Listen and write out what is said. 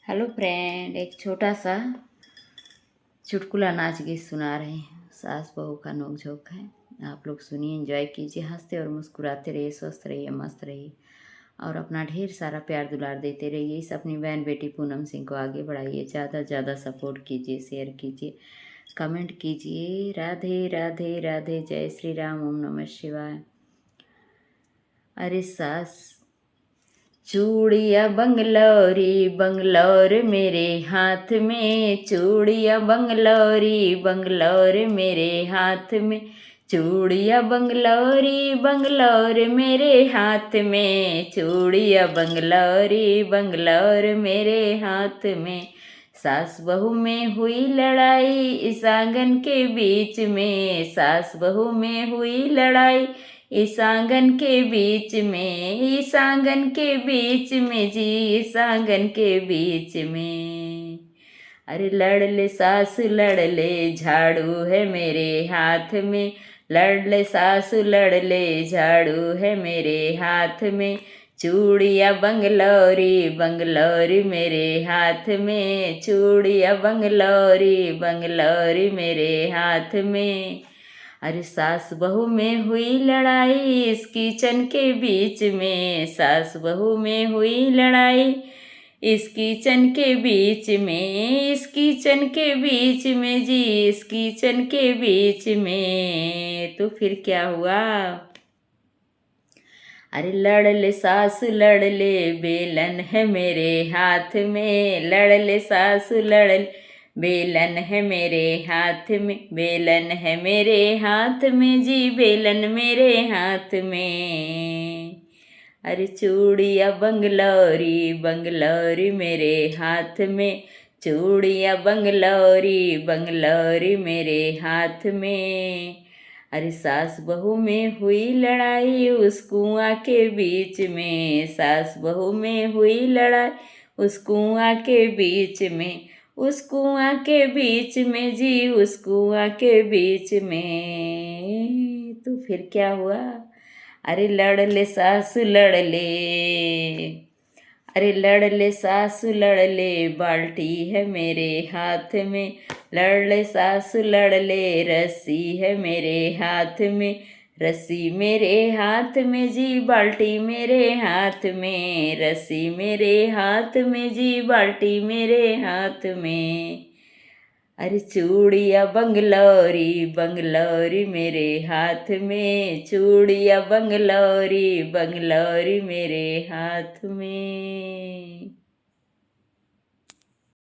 Hello friend, एक छोटा सा चुटकुला नाच गीत सुना रहे हैं। सास बहू का नोकझोंक है। आप लोग सुनिए, एंजॉय कीजिए, हंसते और मुस्कुराते रहिए, स्वस्थ रहिए, मस्त रहिए और अपना ढेर सारा प्यार दुलार देते रहिए। इस अपनी बहन बेटी पूनम सिंह को आगे बढ़ाइए, ज़्यादा से ज़्यादा सपोर्ट कीजिए, शेयर कीजिए, कमेंट कीजिए। राधे राधे राधे, जय श्री राम, ओम नमः शिवाय। अरे सास चूड़िया बंगलौरी बंगलौर मेरे हाथ में, चूड़िया बंगलौरी बंगलौर मेरे हाथ में, चूड़िया बंगलौरी बंगलौर मेरे हाथ में, चूड़िया बंगलौरी बंगलौर मेरे हाथ में। सास बहू में हुई लड़ाई इस आंगन के बीच में, सास बहू में हुई लड़ाई इस आंगन के बीच में, इस आंगन के बीच में जी, इस आंगन के बीच में। अरे लड़ ले सासु लड़ ले, झाड़ू है मेरे हाथ में, लड़ ले सासु लड़ ले, झाड़ू है मेरे हाथ में, चूड़िया बंगलौरी बंगलौरी मेरे हाथ में, चूड़िया बंगलौरी बंगलौरी मेरे हाथ में। अरे सास बहू में हुई लड़ाई इस किचन के बीच में, सास बहू में हुई लड़ाई इस किचन के बीच में, इस किचन के बीच में जी, इस किचन के बीच में। तो फिर क्या हुआ? अरे लड़ ले सासु लड़ ले, बेलन है मेरे हाथ में, लड़ ले सासु लड़ ले, बेलन है मेरे हाथ में, बेलन है मेरे हाथ में जी, बेलन मेरे हाथ में। अरे चूड़िया बंगलौरी बंगलौरी मेरे हाथ में, चूड़िया बंगलौरी बंगलौरी मेरे हाथ में। अरे सास बहू में हुई लड़ाई उस कुआं के बीच में, सास बहू में हुई लड़ाई उस कुआं के बीच में, उस कुआं के बीच में जी, उस कुआं के बीच में। तो फिर क्या हुआ? अरे लड़ ले सासु लड़ ले, अरे लड़ ले सासु लड़ ले, बाल्टी है मेरे हाथ में, लड़ ले सासु लड़ ले, रस्सी है मेरे हाथ में, रस्सी मेरे हाथ में जी, बाल्टी मेरे हाथ में, रस्सी मेरे हाथ में जी, बाल्टी मेरे हाथ में। अरे चूड़िया बंगलौरी बंगलौरी मेरे हाथ में, चूड़िया बंगलौरी बंगलौरी मेरे हाथ में।